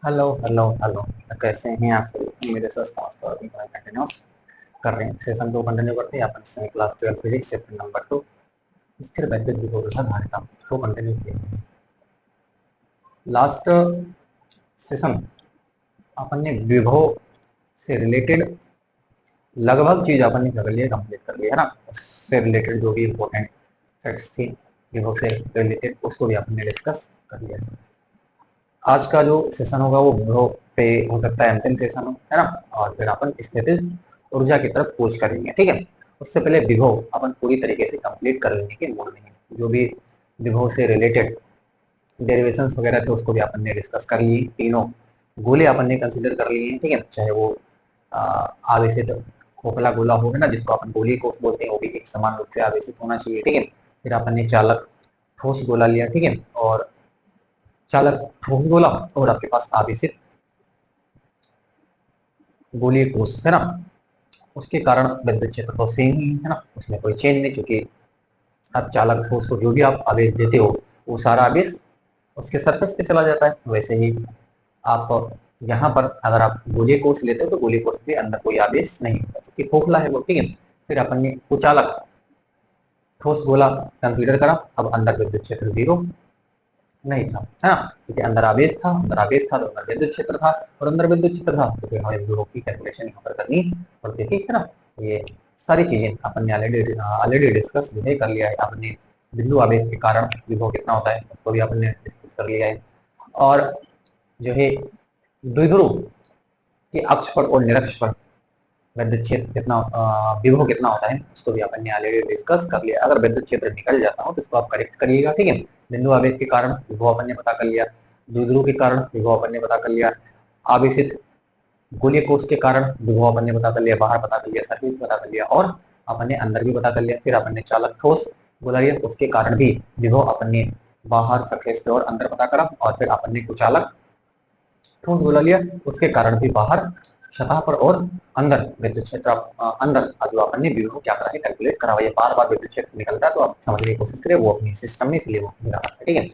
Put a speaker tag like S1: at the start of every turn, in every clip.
S1: Hello hello hello. कैसे हैं आप सभी? मेरे स्वस्थ कंटिन्यूस कर रहे हैं। सेशन 2 कंटिन्यू करते हैं। अपन से क्लास 12 फिजिक्स चैप्टर नंबर 2 स्थिर वैद्युत विभव तथा धारिता को कंटिन्यू किया। लास्ट सेशन अपन ने विभव से रिलेटेड लगभग चीज अपन ने कर लिया, कंप्लीट कर लिया है ना। उससे रिलेटेड जो भी इम्पोर्टेंट फैक्ट्स थी विभव से रिलेटेड उसको भी अपन ने डिस्कस कर लिया। आज का जो सेशन होगा वो विभव पे हो सकता है अंतिम सेशन हो, है ना। और फिर अपन स्थितिज ऊर्जा की तरफ कोच करेंगे, ठीक है। उससे पहले विभव अपन पूरी तरीके से कंप्लीट कर लेने के मूड में है। जो भी विभव से रिलेटेड डेरिवेशंस वगैरह थे उसको भी अपन ने डिस्कस कर लिए। तीनों गोले अपन ने कंसिडर कर लिए हैं, ठीक है। चाहे वो आवेशित खोखला गोला हो, है ना, जिसको अपन गोली कोष बोलते हैं, वो भी एक समान रूप से आवेशित होना चाहिए, ठीक है। फिर अपन ने चालक ठोस गोला लिया, ठीक है। और चालक ठोस गोला और आपके पास आवेशित गोलीय कोष, है ना, उसके कारण विद्युत क्षेत्र तो सेम ही है ना, उसमें कोई चेंज नहीं। चूंकि आप चालक ठोस को जो भी आप आवेश देते हो वो सारा आवेश उसके सरफेस पे चला जाता है। वैसे ही आप यहाँ पर अगर आप गोलीय कोष लेते हो तो गोलीय कोष के अंदर कोई आवेश नहीं होता, क्योंकि खोखला है वो, ठीक है। फिर अपन ने कुचालक ठोस गोला कंसीडर करा। अब अंदर विद्युत क्षेत्र जीरो नहीं था, है ना, क्योंकि अंदर आवेश था, अंदर आवेश था तो अंदर विद्युत क्षेत्र था, और अंदर विद्युत क्षेत्र था तो फिर हमें विभव की कैलकुलेशन यहाँ पर करनी पड़ती थी, है ना। ये सारी चीजें अपन ने ऑलरेडी डिस्कस जो है कर लिया है। आपने बिंदु आवेश के कारण विभव कितना होता है उसको भी अपन ने डिस्कस कर लिया है। और जो है द्विध्रुव के अक्ष पर और निरक्ष पर विद्युत क्षेत्र कितना, विभव कितना होता है उसको भी अपन ने ऑलरेडी डिस्कस कर लिया। अगर विद्युत क्षेत्र निकल जाता हो तो उसको आप करेक्ट करिएगा, ठीक है। बिंदु आवेश के कारण विभव अपन ने पता कर लिया, द्विध्रुव के कारण विभव अपन ने पता कर लिया, आवेशित गोलीय कोष के कारण विभव अपन ने पता कर लिया, बाहर पता कर लिया, सर्किट पता कर लिया, और अपन ने अंदर भी पता कर लिया। फिर अपन ने चालक ठोस बोला लिया, उसके कारण भी विभव अपन ने बाहर, सरफेस पे और अंदर पता करा। और फिर अपन ने कुचालक ठोस बोला लिया, उसके कारण भी बाहर, सतह पर और अंदर विद्युत क्षेत्र अंदर जो अपन ने विभव क्या करा है कैलकुलेट करा हुआ है। बार बार विद्युत क्षेत्र निकलता है तो आप समझने की कोशिश करें, वो अपने सिस्टम में, इसलिए वो मिला है, ठीक है।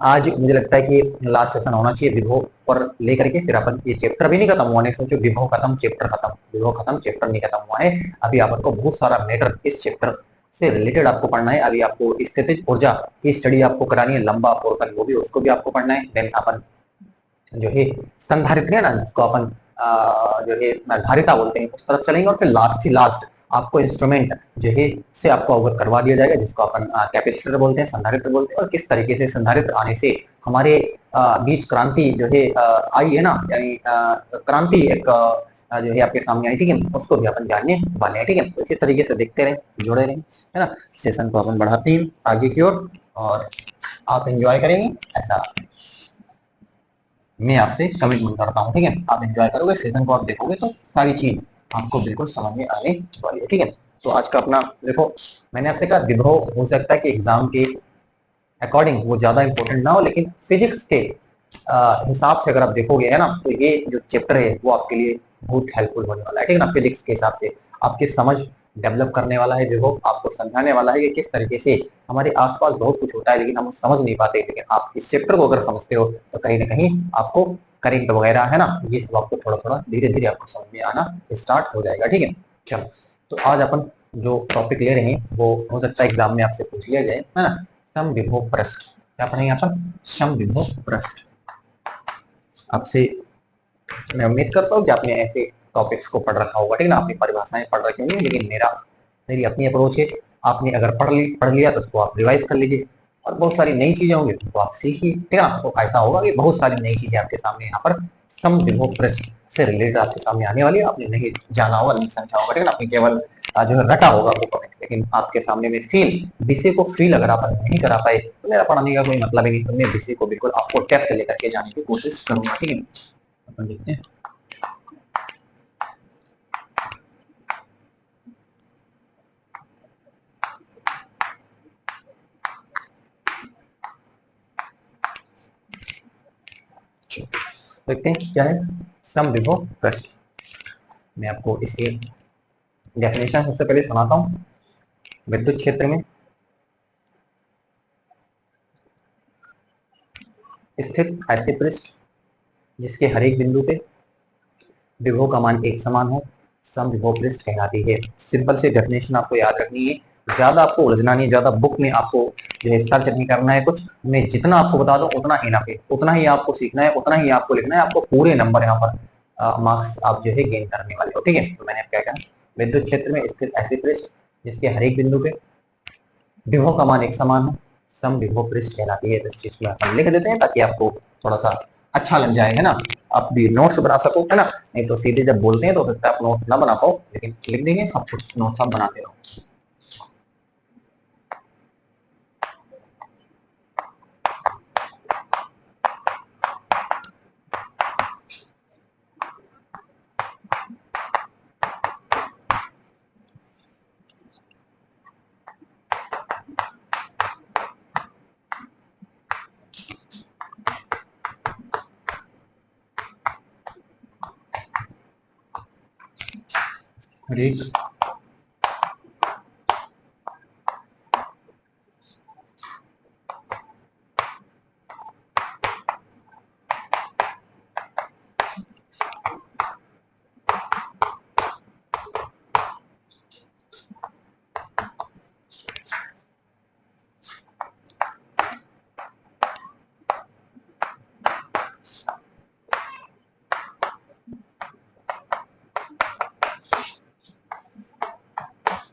S1: आज मुझे लगता है कि लास्ट सेशन होना चाहिए विभव पर लेकर के। फिर अपन ये चैप्टर भी नहीं खत्म हुआ, नहीं सोचो विभव खत्म चैप्टर खत्म, विभव खत्म चैप्टर नहीं खत्म हुआ है। अभी अपन को बहुत सारा मैटर इस चैप्टर से रिलेटेड आपको पढ़ना है। अभी आपको स्थितिज ऊर्जा की स्टडी आपको करानी है, लंबा पोर्शन वो भी, उसको भी आपको पढ़ना है। देन अपन जो है संधारित्र है ना, जिसको अपन जो है धारिता बोलते हैं, उस तरफ चलेंगे। और फिर लास्ट ही लास्ट आपको इंस्ट्रूमेंट जो है से आपको अवगत करवा दिया जाएगा, जिसको अपन कैपेसिटर बोलते हैं, संधारित्र बोलते हैं, और किस तरीके से संधारित्र आने से हमारे बीच क्रांति जो है आई है ना, यानी क्रांति एक जो है आपके सामने आई, ठीक है। उसको भी अपन जानने वाले हैं, ठीक है। तो इसी तरीके से देखते रहें, जुड़े रहें, है ना। सेशन को अपन बढ़ाते हैं आगे की ओर, और आप एंजॉय करेंगे ऐसा मैं आपसे कमिटमेंट करता हूँ, ठीक है। आप एंजॉय करोगे, सेशन को आप देखोगे तो सारी चीज आपको बिल्कुल समझ में आने वाली है, ठीक है। तो आज का अपना देखो, मैंने आपसे कहा विभव हो सकता है कि एग्जाम के अकॉर्डिंग वो ज्यादा इंपॉर्टेंट ना हो, लेकिन फिजिक्स के हिसाब से अगर आप देखोगे, है ना, तो ये जो चैप्टर है वो आपके लिए बहुत हेल्पफुल होने वाला है, ठीक है ना। फिजिक्स के हिसाब से आपकी समझ डेवलप करने वाला है विभव, आपको समझाने वाला है कि किस तरीके से हमारे आसपास बहुत कुछ होता है लेकिन हम समझ नहीं पाते। लेकिन आप इस चैप्टर को अगर समझते हो तो कहीं ना कहीं आपको करंट वगैरह, है ना, ये सब आपको थोड़ा थोड़ा धीरे धीरे आपको समझ में आना स्टार्ट हो जाएगा, ठीक है। चलो, तो आज अपन जो टॉपिक ले रहे हैं वो हो सकता है एग्जाम में आपसे पूछ लिया जाए, है ना। समविभव पृष्ठ, क्या पढ़ेंगे यहाँ पर? समविभव पृष्ठ। आपसे मैं उम्मीद करता हूँ कि आपने ऐसे टॉपिक्स को पढ़ रखा होगा, ठीक है ना, आपने परिभाषाएं पढ़ रखी होंगी। लेकिन मेरी अपनी अप्रोच है, आपने अगर पढ़ लिया तो उसको आप रिवाइज कर लीजिए, और बहुत सारी नई चीजें होंगी तो आप सीखिए, ठीक है ना। तो ऐसा होगा कि बहुत सारी नई चीजें आपके सामने यहाँ पर समविभव पृष्ठ से रिलेटेड आपके सामने आने वाली है। आपने नहीं जाना होगा, नहीं समझा होगा, ठीक है ना। आपने केवल जो है रटा होगा वो पॉइंट, लेकिन आपके सामने में फील, विषय को फील अगर आप नहीं करा पाए तो मेरा पढ़ाने का कोई मतलब ही नहीं। तो मैं विषय को बिल्कुल आपको टेस्ट लेकर के जाने की कोशिश करूंगा, ठीक है। अपन देखते हैं। देखते हैं क्या है समविभव पृष्ठ। मैं आपको इसके डेफिनेशन सबसे पहले सुनाता हूँ। विद्युत क्षेत्र में स्थित ऐसे पृष्ठ जिसके हर एक बिंदु पे विभव का मान एक समान हो, समविभव पृष्ठ कहलाती है। सिंपल से डेफिनेशन आपको याद रखनी है, ज्यादा आपको उलझना नहीं, ज्यादा बुक में आपको जो है सर्च नहीं करना है कुछ, मैं जितना आपको बता दूं उतना ही ना, उतना ही आपको सीखना है, उतना ही आपको लिखना है, आपको पूरे नंबर यहाँ पर मार्क्स आप जो है गेन करने वाले हो। ठीक है, तो मैंने क्या कहा, विद्युत क्षेत्र में स्थित ऐसे पृष्ठ जिसके हर एक बिंदु पे विभव का मान एक समान हो, समविभव पृष्ठ कहलाती है। तो इस चीज को अपन लिख देते हैं ताकि आपको थोड़ा सा अच्छा लग जाए, है ना, आप भी नोट्स बना सको, है ना, नहीं तो सीधे जब बोलते हैं तो हो सकता है आप नोट्स ना बना पाओ, लेकिन लिख देंगे सब कुछ, नोट्स आप बनाते रहो। एक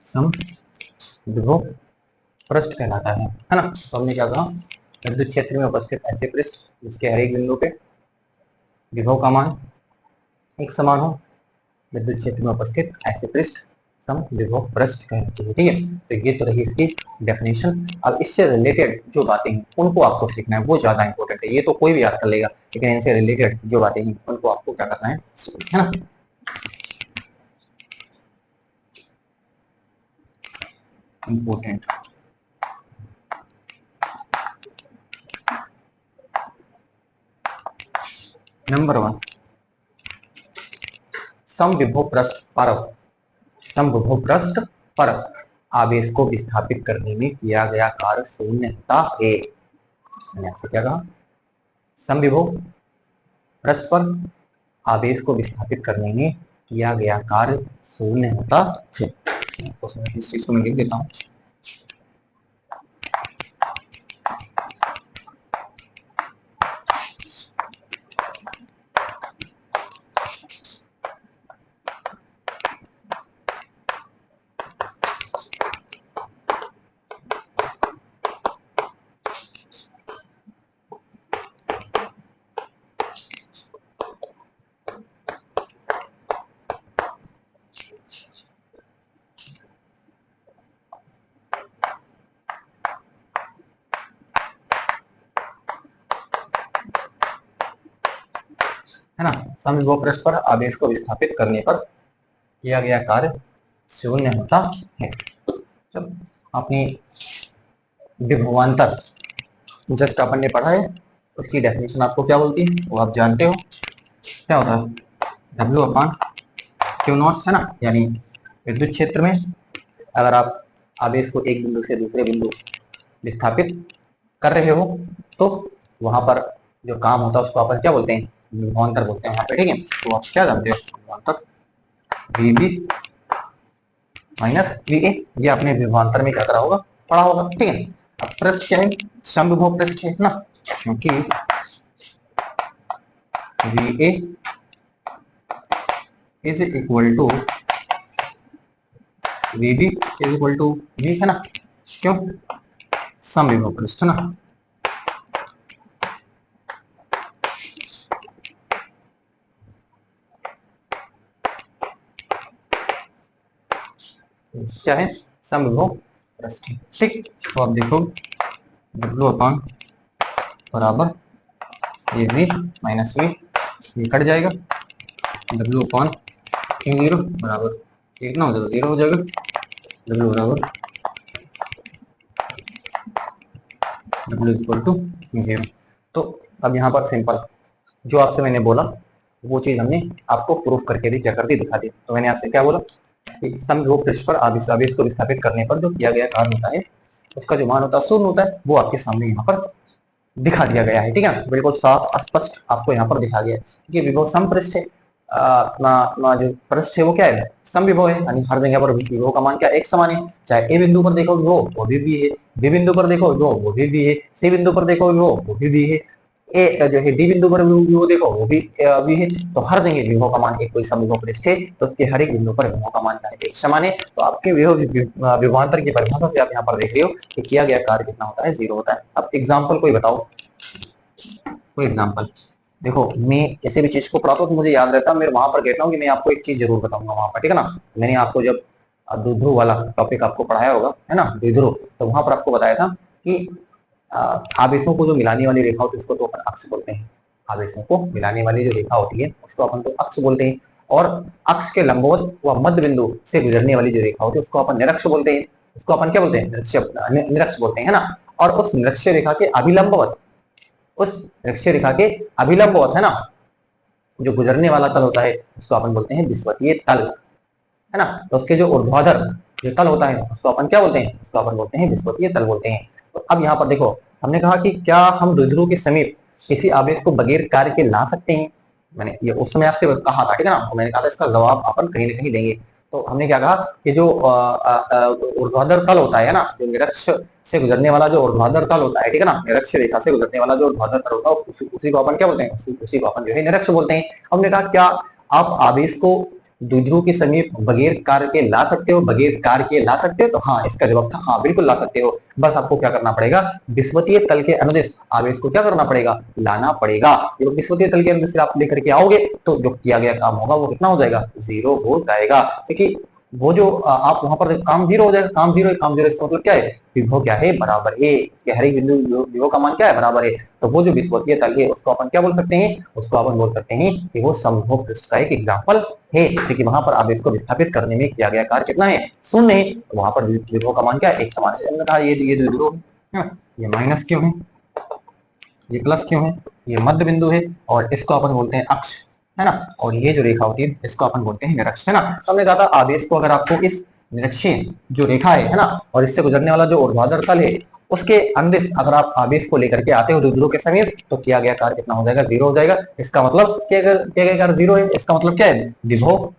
S1: समविभव पृष्ठ कहलाता है ना। तो हमने क्या कहा, विद्युत क्षेत्र में उपस्थित ऐसे पृष्ठ जिसके हर एक बिंदु पे विभव का मान एक समान हो, विद्युत क्षेत्र में उपस्थित ऐसे पृष्ठ समविभव पृष्ठ कहते हैं। ठीक है, तो ये तो रही इसकी डेफिनेशन। अब इससे रिलेटेड जो बातें हैं उनको आपको सीखना है, वो ज्यादा इंपॉर्टेंट है। ये तो कोई भी याद कर लेगा, लेकिन इनसे रिलेटेड जो बातें हैं उनको आपको क्या करना है ना। इंपॉर्टेंट नंबर 1, समविभव पृष्ठ पर, समविभव पृष्ठ पर आवेश को विस्थापित करने में किया गया कार्य शून्य होता है। मैंने आपसे क्या कहा, समविभव पृष्ठ पर आवेश को विस्थापित करने में किया गया कार्य शून्य होता है। तो इस चीज को मैं लिख देता हूँ। है ना, समविभव पृष्ठ पर आवेश को विस्थापित करने पर किया गया कार्य शून्य होता है। जब अपनी विभवांतर जस्ट अपन ने पढ़ा है, उसकी डेफिनेशन आपको क्या बोलती है वो आप जानते हो, क्या होता है W अपान क्यू नॉट, है ना। यानी विद्युत क्षेत्र में अगर आप आवेश को एक बिंदु से दूसरे बिंदु विस्थापित कर रहे हो तो वहां पर जो काम होता है उसको अपन क्या बोलते हैं, विभवांतर बोलते हैं वहां पे। ठीक है, तो आप क्या जानते हो, विभवांतर VB माइनस VA, ये आपने विभवांतर में क्या करा होगा, पढ़ा होगा। ठीक है, अब पृष्ठ क्या है, समविभव पृष्ठ है ना, क्योंकि VA is equal to VB is equal to V, है ना, क्यों, समविभव पृष्ठ ना। क्या है, समविभव पृष्ठ। ठीक, तो आप देखो W अपान बराबर ये V माइनस V, ये कट जाएगा, W अपान Q0 बराबर कितना हो जाएगा, 0 हो जाएगा, W बराबर W इक्वल टू 0। तो अब यहाँ पर सिंपल जो आपसे मैंने बोला वो चीज हमने आपको प्रूफ करके भी क्या कर दी, दिखा दी। तो मैंने आपसे क्या बोला कि समविभव पृष्ठ पर आवेश को विस्थापित करने पर जो किया गया कार्य होता है उसका जो मान होता है शून्य होता है, वो आपके सामने यहाँ पर दिखा दिया गया है, ठीक है, बिल्कुल साफ स्पष्ट आपको यहाँ पर दिखा गया है कि विभव समपृष्ठ है। अपना अपना जो पृष्ठ है वो क्या है, समविभव है, यानी हर जगह पर विभव का मान क्या एक समान है। चाहे ए बिंदु पर देखो विभव वो भी है, बी बिंदु पर देखो विभव वो भी है, सी बिंदु पर देखो विभव वो भी है, ए जो है डी बिंदु पर विभव देखो वो भी है। तो हर जगह विभव का मान एक कोई समविभव पृष्ठ है तो उसके हर एक बिंदु पर विभव का मान एक समान है। तो आपके विभवांतर की परिभाषा से आप यहाँ पर देख रहे हो कि किया गया कार्य कितना होता है, 0 होता है। अब एग्जाम्पल कोई बताओ, कोई एग्जाम्पल। देखो मैं किसी भी चीज को पढ़ाता हूँ तो मुझे याद रहता है, मैं वहां पर कहता हूँ कि मैं आपको एक चीज जरूर बताऊंगा वहां पर, ठीक है ना। मैंने आपको जब द्विध्रुव वाला टॉपिक आपको पढ़ाया होगा, है ना, द्विध्रुव, तो वहां पर आपको बताया था कि आवेशों को जो मिलाने वाली रेखा होती है उसको तो अपन अक्ष बोलते हैं। आवेशों को मिलाने वाली जो रेखा होती है उसको अपन तो अक्ष बोलते हैं, और अक्ष के लंबवत व मध्य बिंदु से गुजरने वाली जो रेखा होती है उसको अपन निरक्ष बोलते हैं। उसको अपन क्या बोलते हैं, निरक्ष बोलते हैं, है ना। और उस निरक्ष रेखा के अभिलंबवत, उस निरक्ष रेखा के अभिलंबवत, है ना, जो गुजरने वाला तल होता है उसको अपन बोलते हैं विषुवतीय तल, है ना। तो उसके जो ऊर्ध्वाधर जो तल होता है उसको अपन क्या बोलते हैं, उसको अपन बोलते हैं विषुवतीय तल बोलते हैं। तो अब यहाँ पर देखो, हमने कहा कि क्या हम द्विध्रुव के समीप किसी आवेश को बगैर कार्य के ला सकते हैं। मैंने ये उस समय आपसे कहा था, ठीक है ना, तो मैंने कहा था इसका जवाब अपन कहीं ना कहीं देंगे। तो हमने क्या कहा कि जो ऊर्ध्वाधर तल होता है ना, जो निरक्ष से गुजरने वाला जो ऊर्ध्वाधर तल होता है, ठीक है ना, निरक्ष रेखा से गुजरने वाला जो ऊर्ध्वाधर तल होता है उसी को अपन क्या बोलते हैं, उसी को अपन जो है निरक्ष बोलते हैं। हमने कहा क्या आप आवेश को द्विध्रुव के समीप बगैर कार्य के ला सकते हो, बगैर कार्य के ला सकते हो, तो हाँ इसका जवाब था हाँ बिल्कुल ला सकते हो। बस आपको क्या करना पड़ेगा, विषुवतीय तल के अनुदिश आवेश को क्या करना पड़ेगा, लाना पड़ेगा। जब विषुवतीय तल के अनुदिश आप लेकर के आओगे तो जो किया गया काम होगा वो कितना हो जाएगा, 0 हो जाएगा। क्योंकि वो जो आप वहां पर काम 0 हो जाएगा, काम 0 है, काम 0 इसका मतलब क्या है, विभव क्या है, बराबर है, हर एक बिंदु विभव का मान क्या है, बराबर है। तो वो जो विषुवतीय तल है उसको अपन क्या बोल सकते हैं, उसको अपन बोल सकते हैं कि वो समविभव पृष्ठ का एक एग्जाम्पल है, क्योंकि वहां पर आवेश को विस्थापित करने में किया गया कार्य कितना है, 0 है। तो वहां पर विभव का मान क्या है, एक समान है। हमने कहा ये द्विध्रुव है, ये माइनस क्यों है, ये प्लस क्यों है, ये मध्य बिंदु है और इसको अपन बोलते हैं अक्ष, है ना। और ये जो रेखा होती है इसको अपन बोलते हैं निरक्ष, है ना। तो हमने कहा था आवेश को अगर आपको इस निरक्षीय जो रेखा है ना, और इससे गुजरने वाला जो ऊर्ध्वाधर तल है उसके अंदिश अगर आप आवेश को लेकर के आते हो द्विध्रुव के समीप तो किया गया कार्य कितना हो जाएगा, 0 हो जाएगा। इसका मतलब किया गया कार्य 0 है, इसका मतलब क्या है, विभव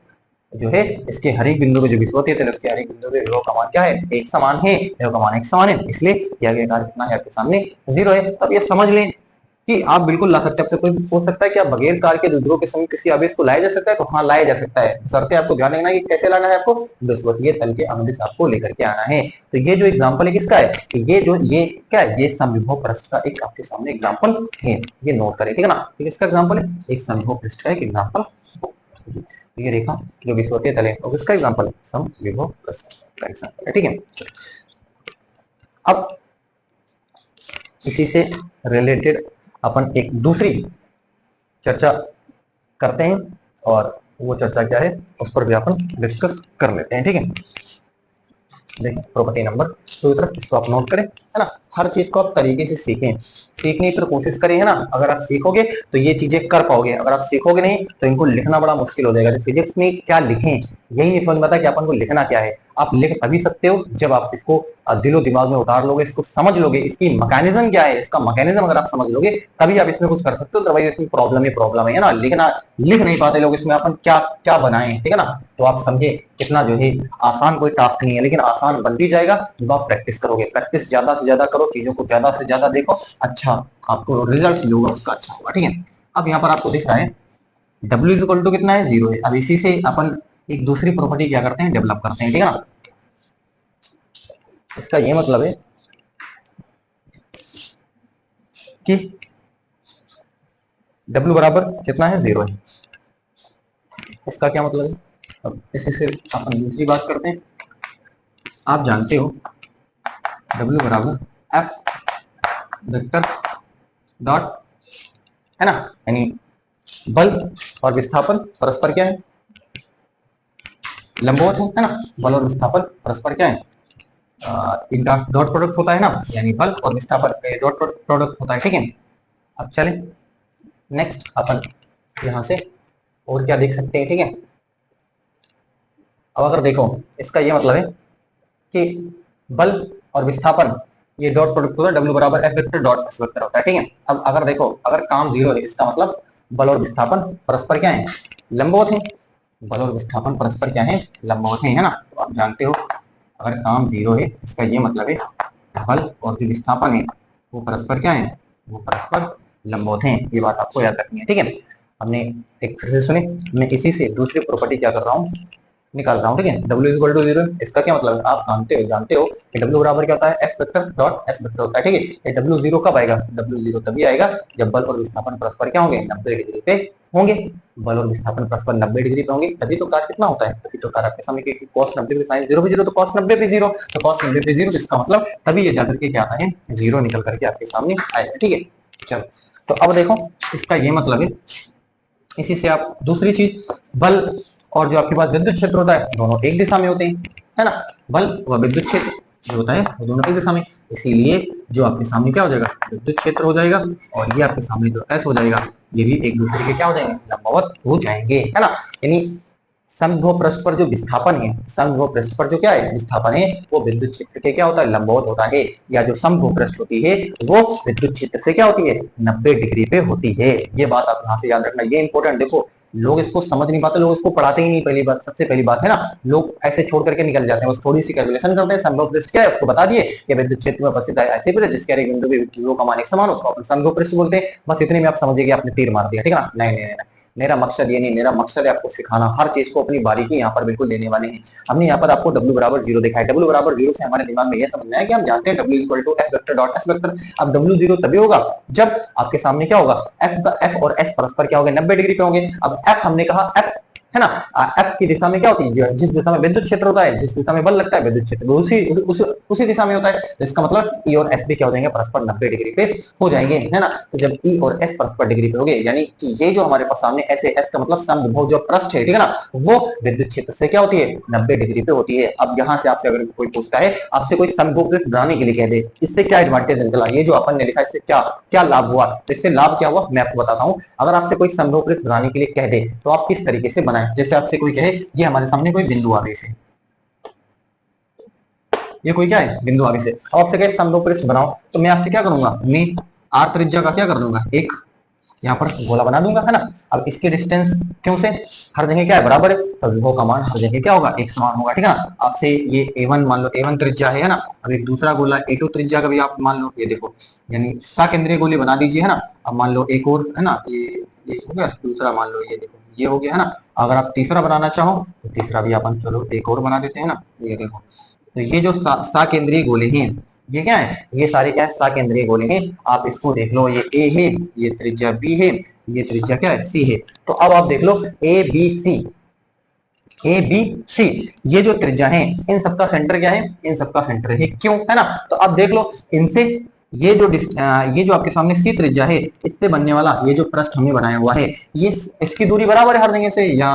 S1: जो है इसके हर एक बिंदु में जो विषुवतीय तल उसके हर एक बिंदु में विभव का मान क्या है, एक समान है, विभव का मान एक समान है, इसलिए किया गया कार्य कितना है आपके सामने 0 है। अब ये समझ लें कि आप बिल्कुल ला सकते हैं। आपसे कोई पूछ सकता है कि आप बगैर कार्य के द्विध्रुव के समीप किसी आवेश को लाया जा सकता है, तो हाँ लाया जा सकता है, शर्तें आपको ध्यान रखना है कि कैसे लाना है, आपको विषुवतीय तल के अनुदिश आपको लेकर के आना है। तो ये जो एग्जांपल है किसका है, ये क्या है, ये समविभव पृष्ठ का एक आपके सामने एग्जांपल है, ये नोट करें, ठीक है ना। ठीक है, इसका एग्जांपल है एक समविभव पृष्ठ का एक एग्जांपल, ये रेखा जो विषुवतीय तल है और इसका एग्जांपल है समविभव पृष्ठ का एग्जांपल है, ठीक है। अब इसी से रिलेटेड अपन एक दूसरी चर्चा करते हैं और वो चर्चा क्या है उस पर भी अपन डिस्कस कर लेते हैं, ठीक है। देखिए प्रॉपर्टी नंबर 2 की तरफ इसको आप नोट करें, है ना। हर चीज को आप तरीके से सीखें, सीखने की कोशिश करें, है ना। अगर आप सीखोगे तो ये चीजें कर पाओगे, अगर आप सीखोगे नहीं तो इनको लिखना बड़ा मुश्किल हो जाएगा। फिजिक्स में क्या लिखें यही नहीं समझ में आता कि अपन को लिखना क्या है। आप लिख तभी सकते हो जब आप इसको दिलो दिमाग में उतार लोगे, इसको समझ लोगे, इसकी मैकेनिज्म क्या है, इसका मैकेनिज्म अगर आप समझ लोगे तभी आप इसमें कुछ कर सकते हो। अदरवाइज इसमें प्रॉब्लम है ना। लिखना लिख नहीं पाते लोग, इसमें अपन क्या क्या बनाए, ठीक है ना। तो आप समझे कितना जो है आसान कोई टास्क नहीं है, लेकिन आसान बन भी जाएगा जब आप प्रैक्टिस करोगे। प्रैक्टिस ज्यादा से ज्यादा करो, चीजों को ज्यादा से ज्यादा देखो, अच्छा आपको रिजल्ट जो होगा उसका अच्छा होगा, ठीक है। अब यहाँ पर आपको दिख रहा है W इक्वल टू कितना है, 0 है। अब इसी से अपन एक दूसरी प्रॉपर्टी क्या करते हैं, डेवलप करते हैं, ठीक है ना। इसका ये मतलब है कि W बराबर कितना है, 0 है। इसका क्या मतलब है, अब इसी से अपन दूसरी बात करते हैं। आप जानते हो W बराबर F वेक्टर डॉट, है ना, यानी बल और विस्थापन परस्पर क्या है, लंबवत है ना। बल और विस्थापन परस्पर क्या है, इनका डॉट प्रोडक्ट होता है ना, यानी बल और विस्थापन का डॉट प्रोडक्ट होता है, ठीक है। अब चले नेक्स्ट अपन यहां से और क्या देख सकते हैं, ठीक है। अब अगर देखो इसका ये मतलब है कि बल और विस्थापन ये डॉट प्रोडक्ट होता है, W बराबर F vector dot S vector होता है, ठीक है। अब अगर देखो, अगर काम जीरो है, इसका मतलब बल और विस्थापन परस्पर क्या है, लंबवत है। बल और विस्थापन परस्पर क्या है, लंबवत है ना। तो आप जानते हो अगर काम जीरो है, इसका ये मतलब है बल और जो विस्थापन है वो परस्पर क्या है, वो परस्पर लंबवत है। ये बात आपको याद रखनी है, ठीक है। हमने एक फिर से सुने, मैं इसी से दूसरी प्रॉपर्टी क्या कर रहा हूँ, निकाल रहा हूँ, ठीक है। W इक्वल टू जीरो, इसका क्या मतलब है, आप जानते हो कि W बराबर क्या होता है, F vector dot S vector होता है, ठीक है। ये W जीरो कब आएगा, W जीरो तभी आएगा जब बल और विस्थापन परस्पर क्या होंगे, 90 डिग्री पे होंगे। बल और विस्थापन परस्पर 90 डिग्री पे होंगे, तभी तो कार्य कितना होता है, तभी तो कार्य आपके सामने कि cos 90 पे sin 0 पे 0, तो cos 90 पे 0, तो cos 90 पे 0, इसका मतलब तभी ये जाकर के क्या आता है, जीरो निकल करके आपके सामने आएगा, ठीक है। चलो, तो अब देखो इसका ये मतलब है, इसी से आप दूसरी चीज, बल और जो आपके पास विद्युत क्षेत्र होता है दोनों एक दिशा में होते हैं, है ना। बल व विद्युत क्षेत्र जो होता है वो दोनों एक दिशा में, इसीलिए जो आपके सामने क्या हो जाएगा, विद्युत क्षेत्र हो जाएगा, और ये आपके सामने जो एस हो जाएगा, ये भी एक दूसरे के क्या हो जाएंगे, लंबवत हो जाएंगे, है ना। यानी समभुज पृष्ठ पर जो विस्थापन है, समभुज पृष्ठ पर जो क्या है विस्थापन है, वो विद्युत क्षेत्र के क्या होता है, लंबवत होता है, या जो समभुज पृष्ठ होती है वो विद्युत क्षेत्र से क्या होती है, 90 डिग्री पे होती है। ये बात आप यहाँ से याद रखना, ये इंपॉर्टेंट। देखो लोग इसको समझ नहीं पाते, लोग इसको पढ़ाते ही नहीं, पहली बात, सबसे पहली बात है ना, लोग ऐसे छोड़ करके निकल जाते हैं, बस थोड़ी सी कैलकुलेशन करते हैं, समभुज पृष्ठ क्या है उसको बता दिए कि विद्युत क्षेत्र में उपस्थित है ऐसे पृष्ठ जिसके हर एक बिंदु पे विभव का मान एक समान, उसको अपन समभुज पृष्ठ बोलते हैं। बस इतने में आप समझिए कि आपने तीर मार दिया, ठीक है ना। नहीं नहीं नहीं, मेरा मकसद ये नहीं, मेरा मकसद है आपको सिखाना, हर चीज को अपनी बारीकी यहाँ पर बिल्कुल लेने वाले हैं। हमने यहाँ पर आपको W बराबर जीरो देखा है, W बराबर जीरो से हमारे दिमाग में यह समझना है कि हम जानते हैं W equal to F vector dot S vector. अब W जीरो तभी होगा जब आपके सामने क्या होगा, F और S परस्पर क्या होंगे, 90 डिग्री पे होंगे। अब F हमने कहा F है ना, F की दिशा में क्या होती है, जिस दिशा में विद्युत क्षेत्र होता है, जिस दिशा में बल लगता है विद्युत क्षेत्र उसी दिशा में होता है। तो इसका मतलब E और S भी क्या हो जाएंगे, परस्पर 90 डिग्री पे हो जाएंगे, है ना। तो जब E और S परस्पर डिग्री पे हो गए, यानी कि ये जो हमारे पास सामने S है, S का मतलब समभुज जो पृष्ठ है, ठीक है ना, वो विद्युत क्षेत्र से क्या होती है, 90 डिग्री पे होती है। अब यहाँ से आपसे अगर कोई पूछता है, आपसे कोई समभुज पृष्ठ बनाने के लिए कह दे, इससे क्या एडवांटेज निकला, ये जो अपन ने लिखा इससे क्या क्या लाभ हुआ, तो इससे लाभ क्या हुआ मैं आपको बताता हूँ। अगर आपसे कोई समभुज पृष्ठ बनाने के लिए कह दे तो आप किस तरीके से बनाए, जैसे आपसे कोई कहे ये हमारे सामने कोई बिंदु आवेश है, ये कोई क्या है, बिंदु आवेश है, आपसे कहे समभुज पृष्ठ बनाओ, तो मैं आपसे क्या करूंगा, मैं r त्रिज्या का क्या कर दूंगा, एक यहाँ पर गोला बना दूंगा, है ना। अब इसके डिस्टेंस क्यों से हर जगह क्या है, बराबर है, तो विभव का मान हर जगह क्या होगा, एक समान होगा, ठीक है ना। आपसे ये A1 मान लो, A1 त्रिज्या है ना। अब एक दूसरा गोला A2 त्रिज्या का भी आप मान लो, ये देखो, यानी सकेंद्रीय गोले बना दीजिए, है ना। अब मान लो एक और, है ना, ये हो गया, दूसरा मान लो ये देखो, ये हो गया, है ना। अगर आप तीसरा बनाना चाहो तो तीसरा भी अपन चलो एक और बना देते हैं ना, ये देखो। तो ये जो सकेंद्रीय गोले हैं, ये क्या है, ये सारे क्या है, सकेंद्रीय गोले हैं। आप इसको देख लो, ये ए है, ये त्रिज्या बी है, ये त्रिज्या क्या है, सी है। तो अब आप देख लो A B C, A B C, ये जो त्रिज्या है इन सबका सेंटर क्या है, इन सबका सेंटर है क्यों, है ना। तो अब देख लो इनसे ये जो आपके सामने सी त्रिज्या है, इससे बनने वाला ये जो पृष्ठ हमने बनाया हुआ है, ये इसकी दूरी बराबर है हर जगह से, या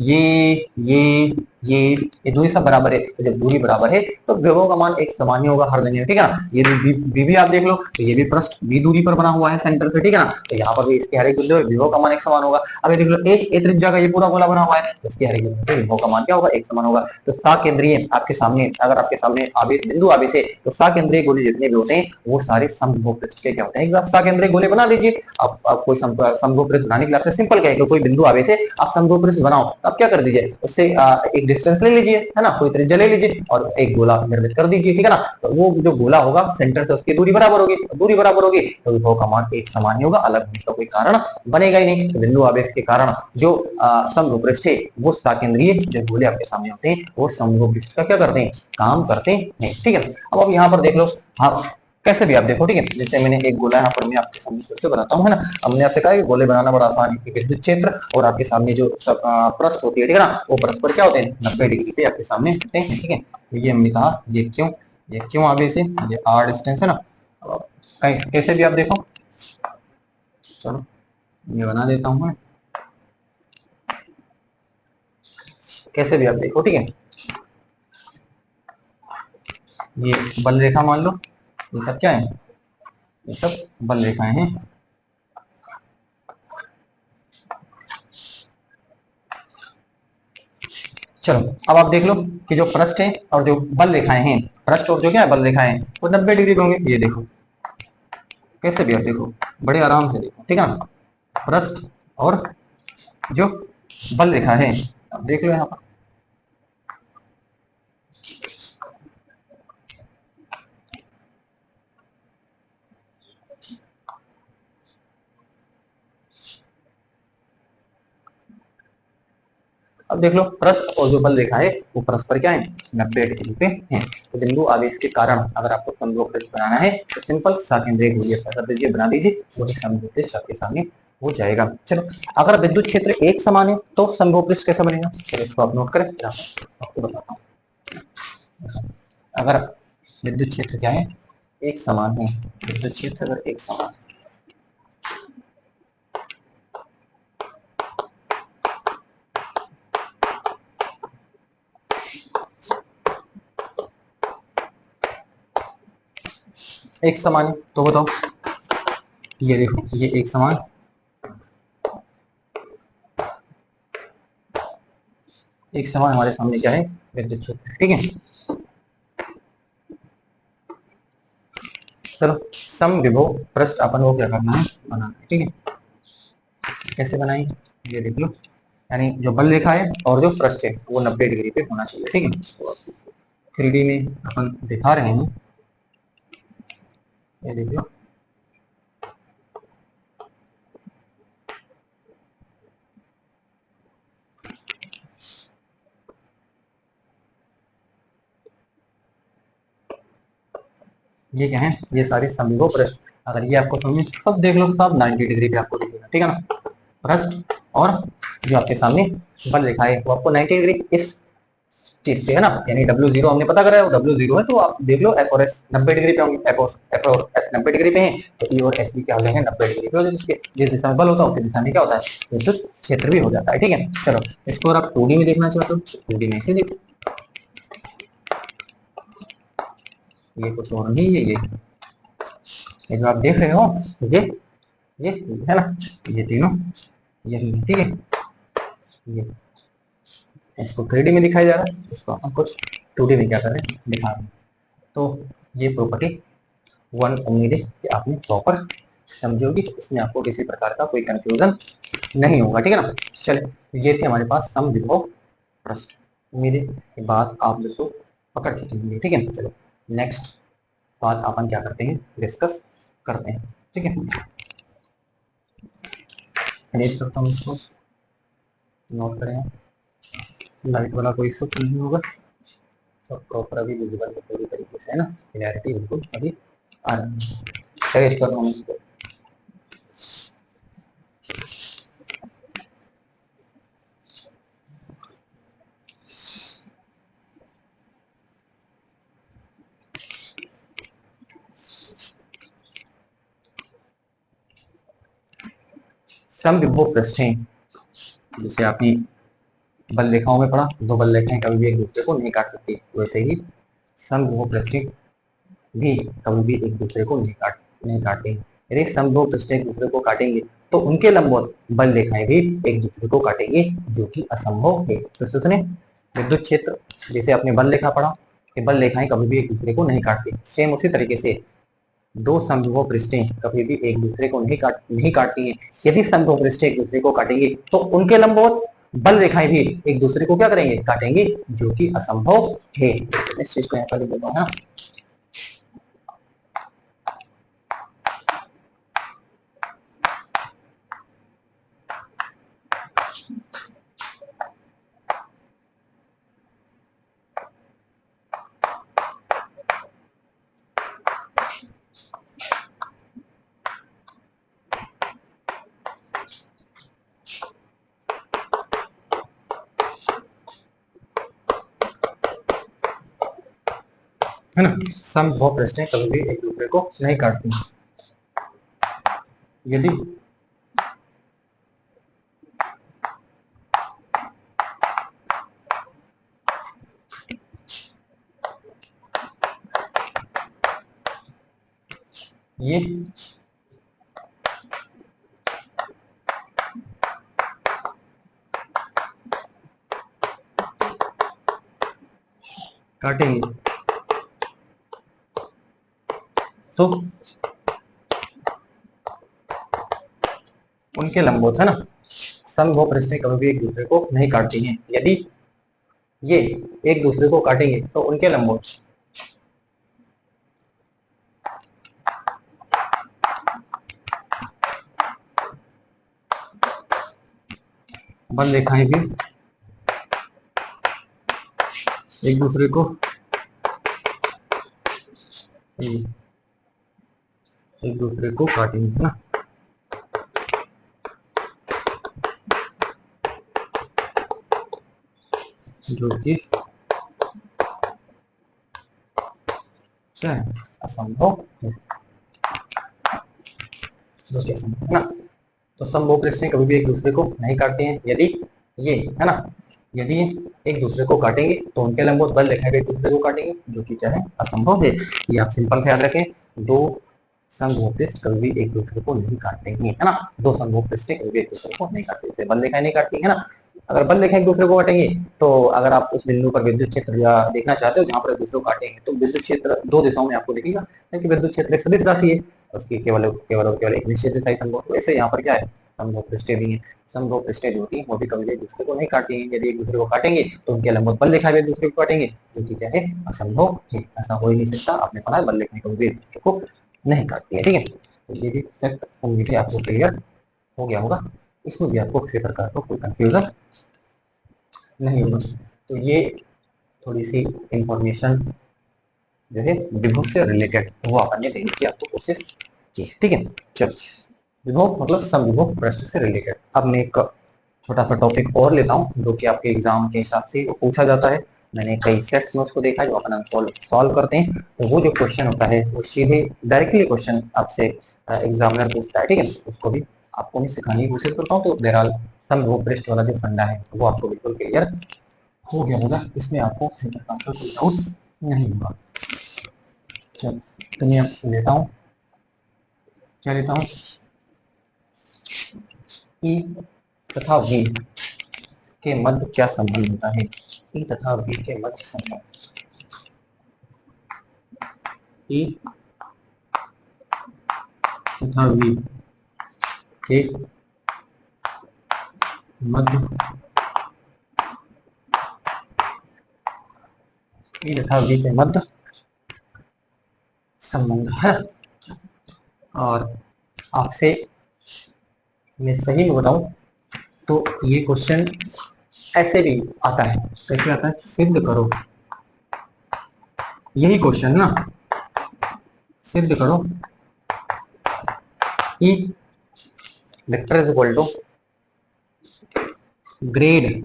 S1: ये ये ये ये दूरी सब बराबर है। तो जब दूरी बराबर है तो विभव का मान एक समान ही होगा हर जगह, ठीक है ना। ये बी भी आप देख लो, तो ये भी पृष्ठ बी दूरी पर बना हुआ है सेंटर पे, ठीक है ना। तो यहाँ पर भी इसके हर एक बिंदु विभव का मान एक समान होगा। अब ये देख लो एक ए त्रिज्या का ये पूरा गोला बना हुआ है, तो इसके हर एक बिंदु पे विभव का मान क्या होगा, एक समान होगा। तो सकेंद्रीय आपके सामने, अगर आपके सामने आवेश बिंदु आवेश है, तो सकेंद्रीय गोले जितने भी होते हैं वो सारे समभुज पृष्ठ के क्या होते हैं, आप सकेंद्रीय गोले बना दीजिए। आप कोई समभुज पृष्ठ बनाने के लिए आपसे सिंपल क्या है, कोई बिंदु आवेश है, आप समभुज पृष्ठ बनाओ, आप क्या कर दीजिए, उससे एक डिस्टेंस ले लीजिए, है ना, कोई त्रिज्या ले लीजिए और एक गोला निर्मित कर दीजिए, ठीक है ना। तो वो जो गोला होगा सेंटर से उसकी दूरी बराबर होगी, दूरी बराबर होगी तो विभव का मान एक समान ही होगा, अलग होने का कोई कारण बनेगा ही नहीं। तो बिंदु आवेश के कारण जो समभुज पृष्ठ है वो सकेंद्रीय जो गोले आपके सामने होते हैं वो समभुज पृष्ठ का क्या करते हैं, काम करते हैं, ठीक है। अब आप यहाँ पर देख लो, हाँ कैसे भी आप देखो, ठीक है। जैसे मैंने एक गोला यहाँ पर मैं आपके सामने फिर से बनाता हूँ, है ना। हमने आपसे कहा कि गोले बनाना बड़ा आसान है, विद्युत क्षेत्र और आपके सामने जो पृष्ठ होती है, ठीक है ना, वो परस्पर क्या होते हैं, 90 डिग्री पे आपके सामने होते हैं, ठीक है। तो ये हमने कहा, ये क्यों आगे से, ये आर डिस्टेंस है ना। कैसे भी आप देखो, चलो ये बना देता हूँ मैं, कैसे भी आप देखो, ठीक है। ये बल रेखा मान लो, ये सब क्या है, ये सब बल रेखाएं हैं। चलो अब आप देख लो कि जो पृष्ठ है और जो बल रेखाएं हैं, पृष्ठ और जो क्या है बल रेखाएं हैं, वो 90 डिग्री पे होंगे। ये देखो कैसे भी, आप देखो बड़े आराम से देखो, ठीक है ना। पृष्ठ और जो बल रेखा है, अब देख लो यहाँ पर। अब देख लो पृष्ठ और जो बल रेखा है वो परस्पर क्या है, 90 डिग्री पे है। तो बिंदु आवेश के कारण अगर आपको समद्विबाहु पृष्ठ बनाना है तो सिंपल सकेंद्रीय गोलीय पृष्ठ दीजिए, बना दीजिए, वही समद्विबाहु पृष्ठ आपके सामने हो जाएगा। चलो अगर विद्युत क्षेत्र एक समान है तो समद्विबाहु पृष्ठ कैसा बनेगा, चलो इसको आप नोट करें, आपको बताता हूँ। अगर विद्युत क्षेत्र क्या है, एक समान है, विद्युत क्षेत्र अगर एक समान, एक समान है तो बताओ, ये देखो ये एक समान, एक समान हमारे सामने क्या है, विद्युत क्षेत्र, ठीक है। चलो समविभव पृष्ठ अपन को क्या करना है, बनाना है, ठीक है। कैसे बनाएंगे, ये देख लो, यानी जो बल रेखा है और जो पृष्ठ है वो 90 डिग्री पे होना चाहिए, ठीक है। तो 3D में अपन दिखा रहे हैं, ये देख लो, ये क्या है, ये सारे समविभव पृष्ठ, अगर ये आपको समझ सब देख लो, सब 90 डिग्री पे आपको दिखेगा, ठीक है ना। पृष्ठ और जो आपके सामने बल रेखा है वो आपको 90 डिग्री इस चीज से है ना, यानी W0 हमने पता करा है, वो W0 है, तो आप देख लो F और S 90 डिग्री पे होंगे, F और S 90 डिग्री पे हैं, तो E और S भी क्या हो जाएंगे, 90 डिग्री पे हो जाएंगे। उसके जिस दिशा में बल होता है उसी दिशा में क्या होता है, विद्युत क्षेत्र भी हो जाता है, ठीक है। चलो इसको अगर आप 2D में देखना चाहते हो, 2D में इसे देखो, ये कुछ और नहीं है, ये जो आप देख रहे हो, ये है ना, ये तीनों यही है, ठीक है। ये इसको 3D में दिखाया जा रहा है, इसको अपन कुछ 2D में क्या कर रहे हैं, दिखा रहे हैं। तो ये प्रॉपर्टी वन उम्मीद है कि आपने प्रॉपर समझोगी, तो इसमें आपको किसी प्रकार का कोई कंफ्यूजन नहीं होगा, ठीक है ना। चलिए ये थे हमारे पास समविभव पृष्ठ, उम्मीद है कि बात आप लोग को पकड़ चुकी होंगी, ठीक है। चलो नेक्स्ट बात अपन क्या करते हैं, डिस्कस करते हैं, ठीक है। फिनिश करता हूँ इसको, नोट करें, लाइट वाला कोई इशू नहीं होगा, सब प्रॉपर अभी विजिबल है पूरी तरीके से, है ना, क्लियरिटी बिल्कुल अभी आ रही है। फिनिश कर रहा हूँ इसको। समविभव पृष्ठें, जैसे आपने बल रेखाओं में पढ़ा, दो बल रेखाएं कभी भी एक दूसरे को नहीं काट सकती, वैसे ही समविभव पृष्ठें भी कभी भी एक दूसरे को नहीं काटते हैं। यदि समविभव पृष्ठें एक दूसरे को काटेंगे तो उनके लंबवत बल रेखाएं भी एक दूसरे को काटेंगे, जो कि असंभव है। तो सुने, विद्युत क्षेत्र जैसे आपने बल रेखा पढ़ा कि बल रेखाएं कभी भी एक दूसरे को नहीं काटती, सेम उसी तरीके से दो समविभव पृष्ठें कभी भी एक दूसरे को नहीं काटती हैं। यदि समविभव पृष्ठें एक दूसरे को काटेंगे तो उनके लंबवत बल रेखाएं भी एक दूसरे को क्या करेंगे, काटेंगे, जो कि असंभव है। इस चीज को यहाँ पर लिख देता हूँ, है ना। समविभव पृष्ठें कभी भी एक दूसरे को नहीं काटती। यदि ये काटेंगे तो उनके लंबवत, है ना, समबाहु पृष्ठें कभी भी एक दूसरे को नहीं काटती हैं। यदि ये एक दूसरे को काटेंगे तो उनके लंबवत बल रेखाएं भी एक दूसरे को काटेंगे, है ना। जो कि क्या है, असंभव है, जो कि असंभव है ना। तो समबाहु पृष्ठें कभी भी एक दूसरे को नहीं काटते हैं। यदि ये, है ना, यदि एक दूसरे को काटेंगे तो उनके लंबवत बल रेखाएं एक दूसरे को काटेंगे, जो कि क्या है, असंभव है। ये आप सिंपल से याद रखें, दो समबाहु पृष्ठ कभी भी एक दूसरे को नहीं काटते हैं, है ना। दो समबाहु पृष्ठें कभी भी एक दूसरे को नहीं काटते, जैसे बल रेखाएं नहीं काटती है ना। अगर बल रेखाएं एक दूसरे को काटेंगे तो अगर आप उस बिंदु पर विद्युत क्षेत्र या देखना चाहते हो जहां पर एक दूसरे को काटेंगे तो विद्युत क्षेत्र दो दिशाओं में आपको दिखेगा, क्योंकि विद्युत क्षेत्र एक सदिश राशि है, उसकी केवल केवल और केवल एक निश्चित दिशा ही संभव। वैसे यहाँ पर क्या है, समबाहु पृष्ठें भी हैं। समबाहु पृष्ठें जो होती हैं वो भी कभी एक दूसरे को नहीं काटती हैं। यदि एक दूसरे को काटेंगे तो उनके लंबवत बल रेखाएं एक दूसरे को काटेंगे, जो कि क्या है, असंभव है। ऐसा हो ही नहीं सकता। आपने पढ़ा है बल रेखाएं कभी भी एक दूसरे को नहीं काटती है, ठीक है। तो ये भी फैक्ट उम्मीद है आपको क्लियर हो गया होगा। इसमें भी आपको किसी प्रकार का कोई कंफ्यूजन नहीं होगा। तो ये थोड़ी सी इंफॉर्मेशन जो है विभव से रिलेटेड वो अपन ने देने की आपको कोशिश की, ठीक है। चलो, विभव मतलब समविभव पृष्ठ से रिलेटेड। अब मैं एक छोटा सा टॉपिक और लेता हूँ जो कि आपके एग्जाम के हिसाब से पूछा जाता है। मैंने कई सेट्स में उसको देखा है जो अपन सॉल्व करते हैं, तो वो जो क्वेश्चन होता है वो सीधे डायरेक्टली क्वेश्चन आपसे एग्जामिनर पूछता है, ठीक है। उसको भी आपको मैं सिखाने की कोशिश करता हूँ। तो बहरहाल समविभव पृष्ठ वाला जो फंडा है वो आपको बिल्कुल क्लियर हो गया होगा, इसमें आपको किसी प्रकार का कोई डाउट नहीं होगा। चलो, तो मैं लेता हूँ, क्या लेता हूँ, ई तथा वी के मध्य क्या संबंध होता है। ई तथा वी के मध्य संबंध, ई तथा वी के मध्य, ई तथा वी के मध्य संबंध है। और आपसे मैं सही में बताऊं तो ये क्वेश्चन ऐसे भी आता है, कैसे आता है, सिद्ध करो, यही क्वेश्चन ना, सिद्ध करो E vector is equal to grad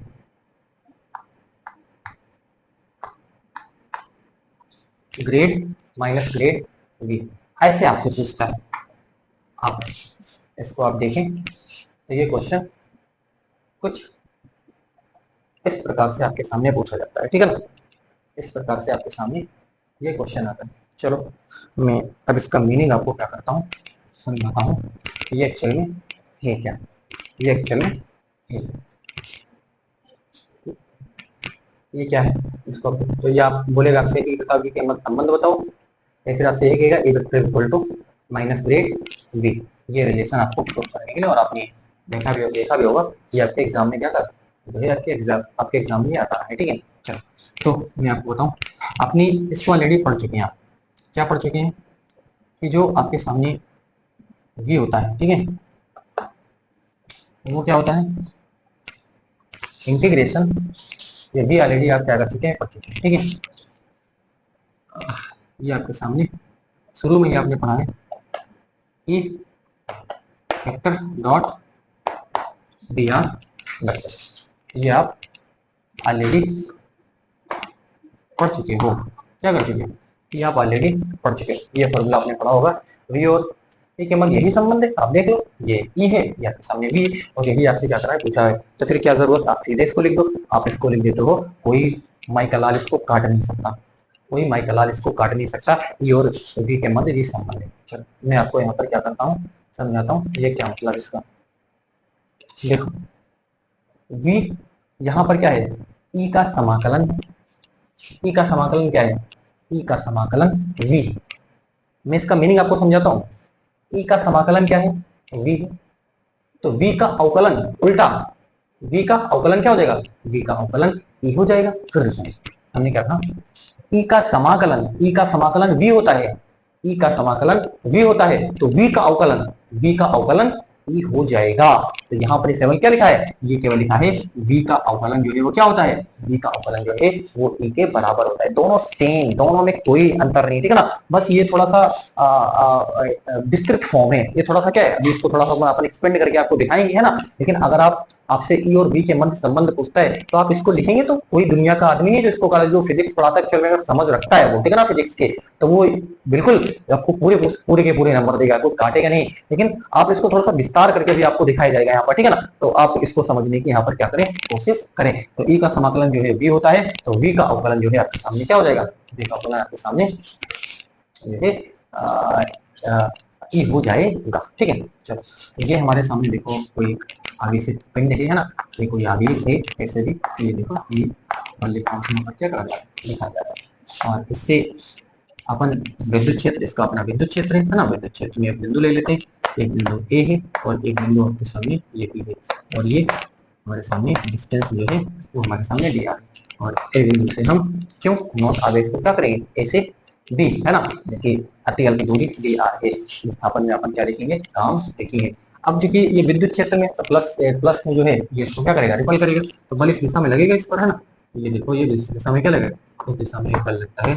S1: minus grad V, ऐसे आपसे पूछता है। आप इसको आप देखें तो ये क्वेश्चन कुछ इस प्रकार से आपके सामने पूछा जाता है, ठीक है ना। इस प्रकार से आपके सामने ये क्वेश्चन आता है। चलो, मैं अब इसका मीनिंग आपको क्या करता हूँ, समझाता हूँ। ये एक्चुअल में है क्या, ये एक्चुअल में है, ये क्या है इसको। तो ये आप बोलेगा आपसे ई तथा वी के मध्य संबंध बताओ, या फिर आपसे ये कहेगा A vector is equal to minus grad V, ये रिलेशन आपको प्रूव करने के लिए। और आपने देखा भी होगा ये आपके एग्जाम में क्या था, वही आपके एग्जाम में आता है, ठीक है। चलो, तो मैं आपको बताऊं, अपनी इसको ऑलरेडी पढ़ चुके हैं आप। क्या पढ़ चुके हैं कि जो आपके सामने वी होता है, ठीक है, वो क्या होता है, इंटीग्रेशन। ये भी ऑलरेडी आप क्या कर चुके हैं, पढ़ चुके हैं, ठीक है। ये आपके सामने शुरू में ही आपने पढ़ा है कि vector dot D R vector, ये आप ऑलरेडी पढ़ चुके हो। क्या कर चुके हो, ये आप ऑलरेडी पढ़ चुके हो। ये फॉर्मूला आपने पढ़ा होगा, वी और ई के मध्य यही संबंध है। आप देख लो, ये ई है, ये आपके सामने वी, और यही आपसे क्या करा है, पूछा है। तो फिर क्या जरूरत, आप सीधे इसको लिख दो। आप इसको लिख देते हो, कोई माइकल लाल इसको काट नहीं सकता, कोई माइकल लाल इसको काट नहीं सकता। ई और वी के मध्य ये संबंध है। चलो, मैं आपको यहाँ पर क्या करता हूँ, समझाता हूँ ये क्या मतलब इसका। देखो, वी यहाँ पर क्या है, ई का समाकलन ई का समाकलन क्या है? ई का समाकलन v। मैं इसका मीनिंग आपको समझाता हूँ। ई का समाकलन क्या है? v। तो v का अवकलन उल्टा, v का अवकलन क्या हो जाएगा? v का अवकलन e हो जाएगा। फिर से हमने क्या कहा? ई का समाकलन, ई का समाकलन v होता है, ई का समाकलन v होता है, तो v का अवकलन, v का अवकलन e हो जाएगा। तो यहाँ पर केवल क्या लिखा है? ये केवल लिखा है v का अवकलन जो है वो क्या होता है? v का अवकलन जो है वो e के बराबर होता है। दोनों सेम, दोनों में कोई अंतर नहीं, ठीक है ना। बस ये थोड़ा सा विस्तृत फॉर्म है, ये थोड़ा सा क्या है, अभी इसको थोड़ा सा अपन एक्सपेंड करके आपको दिखाएंगे, है ना। लेकिन अगर आप आपसे ई और बी के मध्य संबंध पूछता है तो आप इसको लिखेंगे तो कोई दुनिया का आदमी है जो इसको जो फिजिक्स पढ़ाता है, चल रहा समझ रखता है वो, ठीक है ना, फिजिक्स के, तो वो बिल्कुल आपको पूरे पूरे के पूरे नंबर देगा, आपको काटेगा नहीं। लेकिन आप इसको थोड़ा सा विस्तार करके भी आपको दिखाया जाएगा यहाँ पर, ठीक है ना। तो आप इसको समझने की यहाँ पर क्या करें, कोशिश करें। तो ई का समाकलन जो है v होता है, तो v का अवकलन जो है आपके सामने क्या हो जाएगा? v का अवकलन आपके सामने जो है ई हो जाएगा, ठीक है। चलो ये हमारे सामने देखो कोई आगे से पिंड है ना, ये कोई आगे से ऐसे भी, ये देखो ये लिखा क्या करा जाता है, लिखा जाता है। और इससे अपन विद्युत क्षेत्र, इसका अपना विद्युत क्षेत्र है ना, विद्युत क्षेत्र में एक बिंदु ले लेते हैं, एक बिंदु ए है और एक बिंदु आपके सामने ये बी है, और ये हमारे सामने डिस्टेंस जो है वो हमारे सामने डी आर है। और ए बिंदु से हम क्यों नॉट आवेश को क्या करेंगे, ऐसे बी, है ना, देखिए अतिगल की दूरी डी आर है। विस्थापन में अपन क्या देखेंगे, काम देखेंगे। अब देखिए ये विद्युत क्षेत्र में तो प्लस में जो है ये इसको क्या करेगा, रिपल करेगा, तो बल इस दिशा में लगेगा इस पर, है ना। ये देखो ये इस दिशा में क्या लगेगा, इस दिशा में बल लगता है,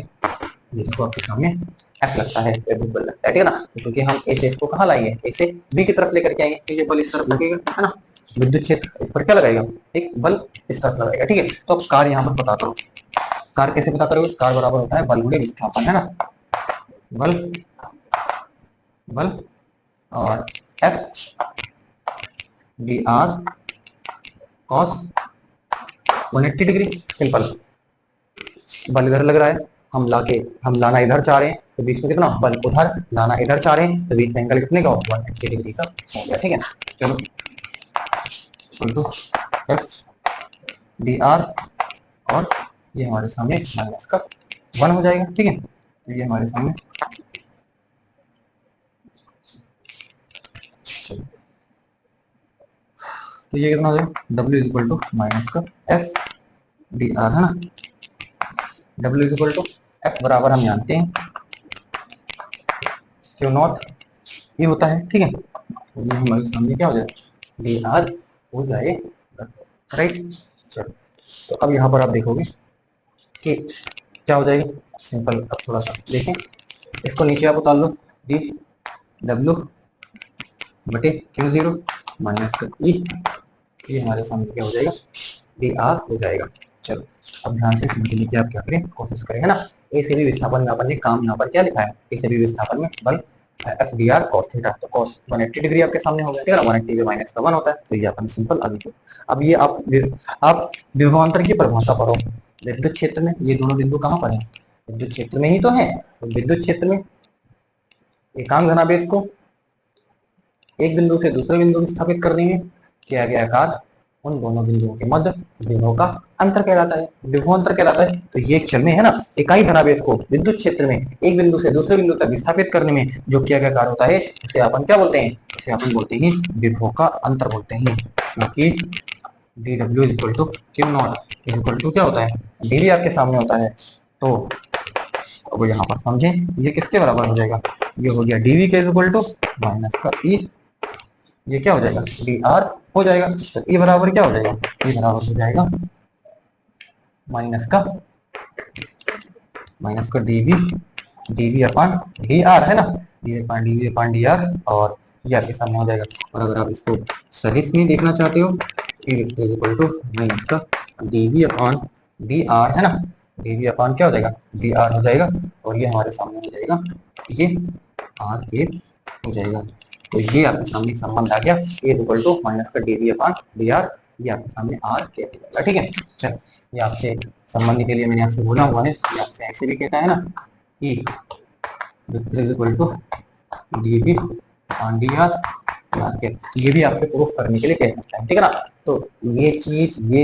S1: जिसको आपके सामने एफ लगता है, विद्युत बल लगता है, ठीक है ना। क्योंकि हम ऐसे इसको कहाँ लाएंगे, ऐसे बी की तरफ लेकर के आएंगे, तो ये बल इस तरफ लगेगा, है ना। विद्युत क्षेत्र इस पर क्या लगाएगा, एक बल इस तरफ लगाएगा, ठीक है। तो अब कार्य यहाँ पर बताता हूँ, कार्य कैसे पता करोगे, कार्य बराबर होता है बल गुणे विस्थापन, है ना, बल बल और F D R cos 180 degree. Simple, बल इधर लग रहा है, हम लाना इधर चाह रहे हैं, तो बीच में कितना बल उधर, लाना इधर चाह रहे हैं, तो बीच में एंगल कितने का, 180 डिग्री का हो गया, ठीक है। चलो एफ डी आर और ये हमारे सामने माइनस का 1 हो जाएगा, ठीक है। तो ये हमारे सामने तो ये कितना हो जाएगा, W इक्वल टू माइनस का एफ डी आर, है ना। W इक्वल टू एफ बराबर हम जानते हैं क्यों नॉट ये होता है, ठीक है। तो ये हमारे सामने क्या हो जाएगा, डी आर हो जाएगा, राइट। चलो तो अब यहाँ पर आप देखोगे कि क्या हो जाएगा, सिंपल। अब थोड़ा सा देखें, इसको नीचे आप उतार लो, डी डब्ल्यू बटे क्यू जीरो माइनस का ई, ये हमारे सामने क्या हो जाएगा, डी आर हो जाएगा। चलो अब ध्यान से समझने की आप क्या करें, कोशिश करें, है ना। ए से भी विस्थापन में अपन ने काम यहाँ पर क्या लिखा है, ए से भी विस्थापन में बल F D R cos theta, तो कॉस 180 डिग्री आपके सामने हो गया, ठीक है ना। 180 में माइनस का 1 होता है, तो ये अपन सिंपल अभी। अब ये आप विभवांतर की परिभाषा पढ़ो। विद्युत क्षेत्र में ये दोनों बिंदु कहाँ पर है, विद्युत क्षेत्र में ही तो है। तो विद्युत क्षेत्र में एकांक धनावेश को एक बिंदु से दूसरे बिंदु में स्थापित करने में किया गया कार्य उन दोनों बिंदुओं के मध्य बिंदुओं का अंतर कहलाता है, विभवांतर कहलाता है। तो ये एक चल में, है ना, इकाई धनावेश को विद्युत क्षेत्र में एक बिंदु से दूसरे बिंदु तक विस्थापित करने में जो किया गया कार्य होता है उसे अपन क्या बोलते हैं, उसे अपन बोलते हैं विभव का अंतर बोलते हैं। क्योंकि d W equal to q not equal to क्या होता है, डी आपके सामने होता है। तो अब यहाँ पर समझें, ये किसके बराबर हो जाएगा, ये हो गया डीवी के इक्वल टू माइनस का ई, ये क्या हो जाएगा, डी आर हो जाएगा। तो ई बराबर क्या हो जाएगा, ई बराबर हो जाएगा माइनस का डीवी अपॉन डी आर, है ना, डीवी अपॉन डी आर, और ये आपके सामने हो जाएगा। और अगर आप इसको सदिश में देखना चाहते हो, ई इक्वल टू माइनस का डीवी अपॉन डी आर, है ना, डीवी अपॉन क्या हो जाएगा, डी आर हो जाएगा, और ये हमारे सामने हो जाएगा, ये आर के हो जाएगा। तो ये आपके सामने संबंध आ गया, ए इक्वल टू माइनस का डीवी अपॉन डी आर, ये आपके सामने आर के हो जाएगा, ठीक है। चलो ये आपसे संबंध के लिए मैंने आपसे बोला हुआ है, ये आपसे ऐसे भी कहता है ना, E equal to dV upon d r, आपके ये भी आपसे प्रूफ करने के लिए कह सकते हैं, ठीक है ना। तो ये चीज ये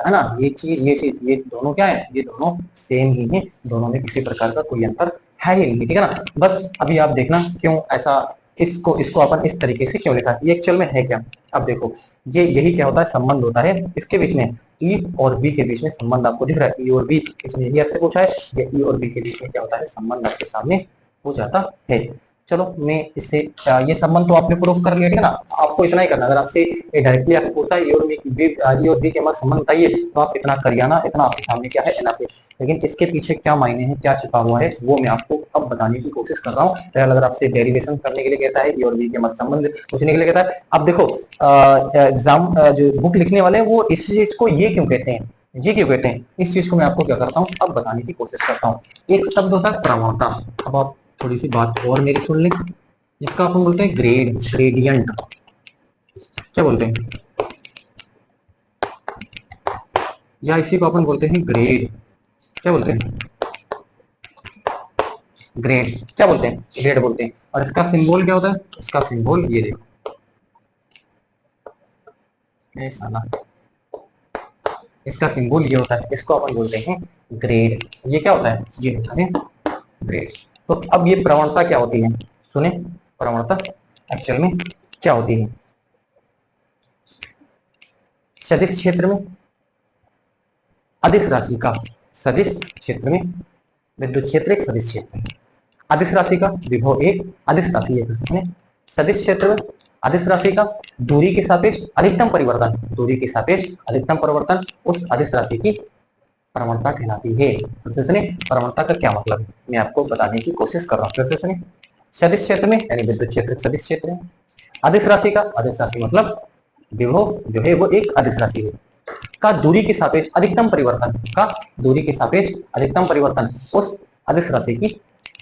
S1: है ना, ये चीज ये दोनों क्या है, ये दोनों सेम ही है, दोनों में किसी प्रकार का कोई अंतर है ही नहीं, ठीक है ना। बस अभी आप देखना क्यों ऐसा इसको इसको अपन इस तरीके से क्यों लिखा, ये एक्चुअल में है क्या। अब देखो ये यही क्या होता है, संबंध होता है इसके बीच में, ई और बी के बीच में संबंध आपको दिख रहा है, ई और बी, इसमें यही आपसे पूछा है, ये ई और बी के बीच में क्या होता है, संबंध आपके सामने हो जाता है। चलो मैं इससे ये संबंध तो आपने प्रूफ कर लिया, ठीक है ना। आपको इतना ही करना, अगर आपसे डायरेक्टली आपसे पूछता है ए और बी के मध्य संबंध बताइए, तो आप इतना कर आना, इतना आपके सामने क्या है एनफ है। लेकिन इसके पीछे क्या मायने हैं, क्या छिपा हुआ है, वो मैं आपको अब बताने की कोशिश कर रहा हूँ। अगर आपसे डेरिवेशन करने के लिए कहता है, ए और बी के मध्य संबंध पूछने के लिए कहता है, अब देखो एग्जाम जो बुक लिखने वाले हैं वो इस चीज को ये क्यों कहते हैं, ये क्यों कहते हैं, इस चीज को मैं आपको क्या करता हूँ अब बताने की कोशिश करता हूँ। एक शब्द होता है प्रवणता, अब आप थोड़ी सी बात और मेरी सुन लें, इसका अपन बोलते हैं ग्रेडियंट, क्या बोलते हैं, या इसी को अपन बोलते हैं ग्रेड, क्या बोलते हैं, ग्रेड, क्या बोलते हैं, ग्रेड बोलते हैं। और इसका सिंबल क्या होता है, इसका सिंबल ये देखो, ऐसा ना, इसका सिंबल ये होता है, इसको अपन बोलते हैं ग्रेड। ये क्या होता है, ये होता है ग्रेड। तो अब ये प्रवणता क्या होती है, सुने, प्रवणता एक्चुअल में क्या होती है, सदिश क्षेत्र में अदिश राशि का, सदिश क्षेत्र में विद्युत क्षेत्र एक सदिश क्षेत्र है, अदिश राशि का विभव एक, अदिश राशि एक है, सदिश क्षेत्र में अदिश राशि का दूरी के सापेक्ष अधिकतम परिवर्तन, दूरी के सापेक्ष अधिकतम परिवर्तन उस अदिश राशि की प्रवणता कहलाती है। फिर से सुनिए, प्रवणता का क्या मतलब है, मैं आपको बताने की कोशिश कर रहा हूँ, फिर से सुनिए। सदिश क्षेत्र में यानी विद्युत क्षेत्र सदिश क्षेत्र है, अदिश राशि का, अदिश राशि मतलब विभव जो है वो एक अदिश राशि है, का दूरी के सापेक्ष अधिकतम परिवर्तन, का दूरी के सापेक्ष अधिकतम परिवर्तन उस अदिश राशि की,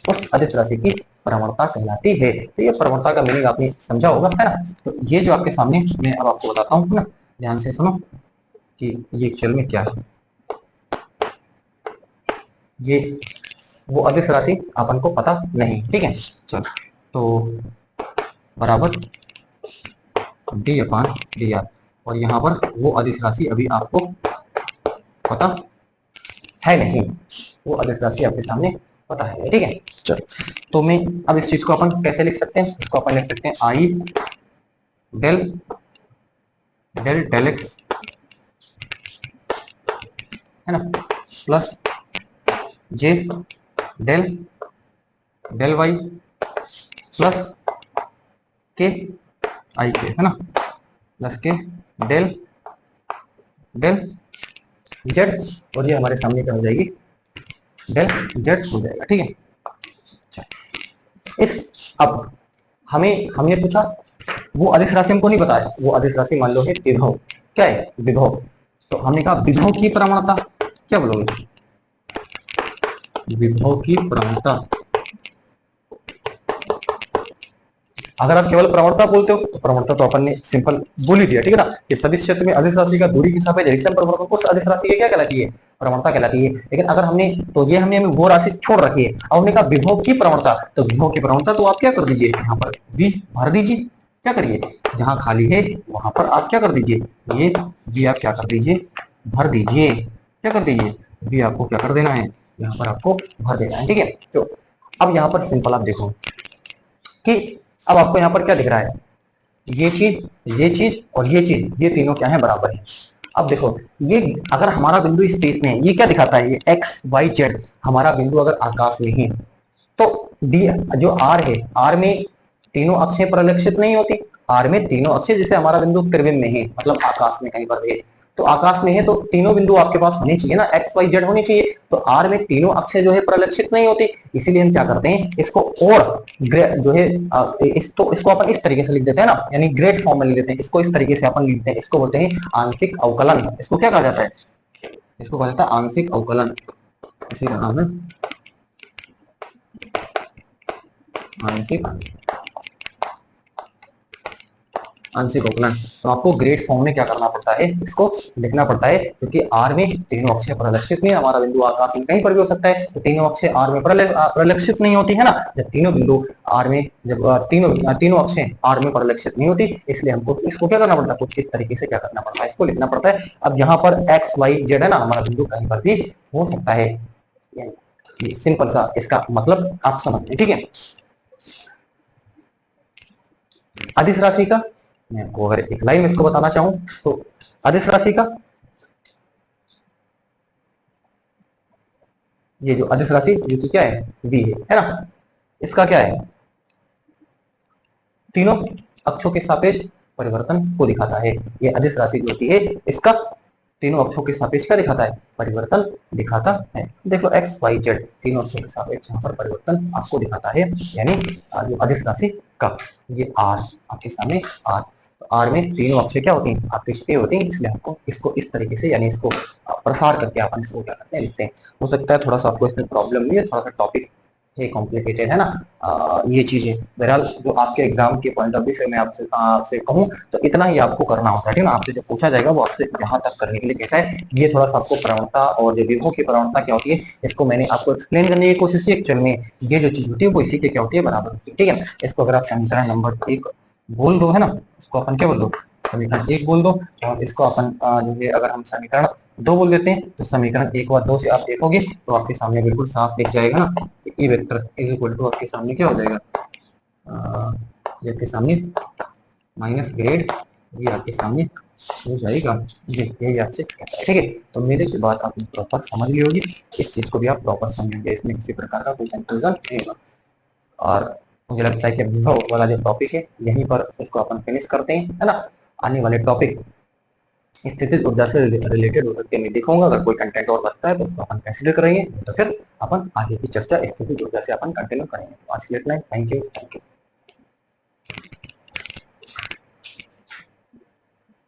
S1: उस अदिश राशि की प्रवणता कहलाती है। तो ये प्रवणता का मीनिंग आपने समझा होगा, है ना। तो ये जो आपके सामने मैं अब आपको बताता हूँ ना, ध्यान से सुनो कि ये एक्चुअल में क्या है। ये वो अदिश राशि अपन को पता नहीं, ठीक है। चलो तो बराबर डी अपान डी आर, और यहाँ पर वो अदिश राशि अभी आपको पता है नहीं, वो अदिश राशि आपके सामने पता है, ठीक है। चलो तो मैं अब इस चीज को अपन कैसे लिख सकते हैं, इसको अपन लिख सकते हैं आई डेल डेल डेल एक्स, है ना, प्लस जे डेल डेल वाई प्लस के आई के, है ना, प्लस के डेल डेल जेड, और ये हमारे सामने क्या हो जाएगी, डेल जेड हो जाएगा, ठीक है। अच्छा इस अब हमें हमने पूछा वो अदिश राशि हमको नहीं पता है, वो अदिश राशि मान लो है विभव, क्या है विभव, तो हमने कहा विभव की प्रवणता, क्या बोलोगे, विभव की प्रवणता। अगर आप केवल प्रवणता बोलते हो तो प्रवणता तो अपन ने सिंपल बोल ही दिया, ठीक है ना, कि सदिश क्षेत्र में अदिश राशि का दूरी के सापेक्ष अधिकतम परिवर्तन उस अदिश राशि की क्या कहलाती है, प्रवणता कहलाती है। लेकिन अगर हमने तो ये हमने वो राशि छोड़ रखी है, और हमने कहा विभव की प्रवणता, तो विभव की प्रवणता तो आप क्या कर दीजिए, यहाँ पर v भर दीजिए, क्या करिए, जहां खाली है वहां पर आप क्या कर दीजिए, ये v आप क्या कर दीजिए, भर दीजिए, क्या कर दीजिए, v आपको क्या कर देना है, यहाँ पर आपको भर देना है, ठीक है। तो अब यहाँ पर सिंपल आप देखो कि अब आपको यहाँ पर क्या दिख रहा है, ये चीज और ये चीज, ये तीनों क्या है, बराबर है। अब देखो ये अगर हमारा बिंदु स्पेस में है, ये क्या दिखाता है, ये एक्स वाई जेड, हमारा बिंदु अगर आकाश में है तो डी जो आर है, आर में तीनों अक्षें परिलक्षित नहीं होती, आर में तीनों अक्षें, जैसे हमारा बिंदु त्रिविम में है, मतलब आकाश में कहीं पर है, तो आकाश में है तो तीनों बिंदु आपके पास होने चाहिए ना, एक्स वाई जेड होने चाहिए, तो आर में तीनों अक्षें जो है परिलक्षित नहीं होती, इसीलिए हम क्या करते हैं इसको, और जो है इसको अपन इस तरीके से लिख देते हैं ना, यानी ग्रेड फॉर्म में लिख देते हैं, इसको इस तरीके से अपन लिखते हैं, इसको बोलते हैं आंशिक अवकलन, इसको क्या कहा जाता है, इसको कहा जाता है आंशिक अवकलन, इसी का नाम है आंशिक आंशिक अवकलन। तो आपको ग्रेड फॉर्म में क्या करना पड़ता है, इसको लिखना पड़ता है, क्योंकि आर में तीनों अक्षय परिलक्षित नहीं है। हमारा बिंदु आकाश में कहीं पर भी हो सकता है, तो तीनों अक्षय आर में परिलक्षित नहीं होती है ना। जब तीनों बिंदु आर में, जब तीनों अक्षय आर में परिलक्षित नहीं होती, इसलिए हमको इसको क्या करना पड़ता है, कुछ इस तरीके से क्या करना पड़ता है, इसको लिखना पड़ता है। अब यहाँ पर एक्स वाई जेड है ना, हमारा बिंदु कहीं पर भी हो सकता है। सिंपल सा इसका मतलब आप समझ लें, ठीक है। अदिश राशि का मैं आपको अगर एक लाइन में इसको बताना चाहूं तो अदिश राशि का, ये जो अदिश राशि ये तो क्या है, वी है ना। इसका क्या है, तीनों अक्षों के सापेक्ष परिवर्तन को दिखाता है। ये अदिश राशि जो होती है, इसका तीनों अक्षों के सापेक्ष क्या दिखाता है, परिवर्तन दिखाता है। देख लो एक्स वाई जेड तीनों अक्षों के सापेक्ष यहाँ पर परिवर्तन आपको दिखाता है, यानी जो अदिश राशि का ये आर आपके सामने आर, आर में तीनों अक्षय क्या होती हैं, आपके पे होती हैं, इसलिए आपको इसको इस तरीके से, यानी इसको प्रसार करके अपन इसको क्या करते हैं, लिखते हैं। हो सकता है थोड़ा सा आपको इसमें प्रॉब्लम नहीं है, थोड़ा सा टॉपिक ये कॉम्प्लिकेटेड है ना। ये चीजें बहरहाल जो आपके एग्जाम के पॉइंट ऑफ व्यू से मैं आपसे कहूँ तो इतना ही आपको करना होता है, ठीक है ना। आपसे जो पूछा जाएगा वो आपसे जहां तक करने के लिए कहता है। ये थोड़ा सा आपको प्रवणता और जो विभव की प्रवणता क्या होती है, इसको मैंने आपको एक्सप्लेन करने की कोशिश की। एक्चुअल में ये जो चीज होती है वो इसी के क्या होती है, बराबर होती है, ठीक है। इसको अगर आप समीकरण नंबर 1 बोल दो है ना, इसको अपन क्या बोल दो, समीकरण 1 बोल दो, और इसको अपन जो है अगर हम समीकरण 2 बोल देते हैं, तो समीकरण 1 और 2 से आप देखोगे तो आपके सामने बिल्कुल साफ दिख जाएगा ना। E vector is equal to आपके सामने क्या हो जाएगा, ये आपके सामने माइनस ग्रेड, ये आपके सामने हो जाएगा, ये आपसे कहता है, ठीक है। तो मेरे की बात आपने प्रॉपर समझ ली होगी, इस चीज को भी आप प्रॉपर समझेंगे, इसमें किसी प्रकार का कोई कंफ्यूजन नहीं होगा। और मुझे लगता है कि विभव वाला जो टॉपिक है यहीं पर इसको अपन फिनिश करते हैं, है ना। आने वाले टॉपिक स्थितिज ऊर्जा से रिलेटेड हो सकते हैं, मैं देखूंगा अगर कोई कंटेंट और बचता है तो उसको अपन कंसिडर करेंगे, तो फिर अपन आगे की चर्चा स्थितिज ऊर्जा से अपन कंटिन्यू करेंगे। तो आज के लिए इतना ही, थैंक यू।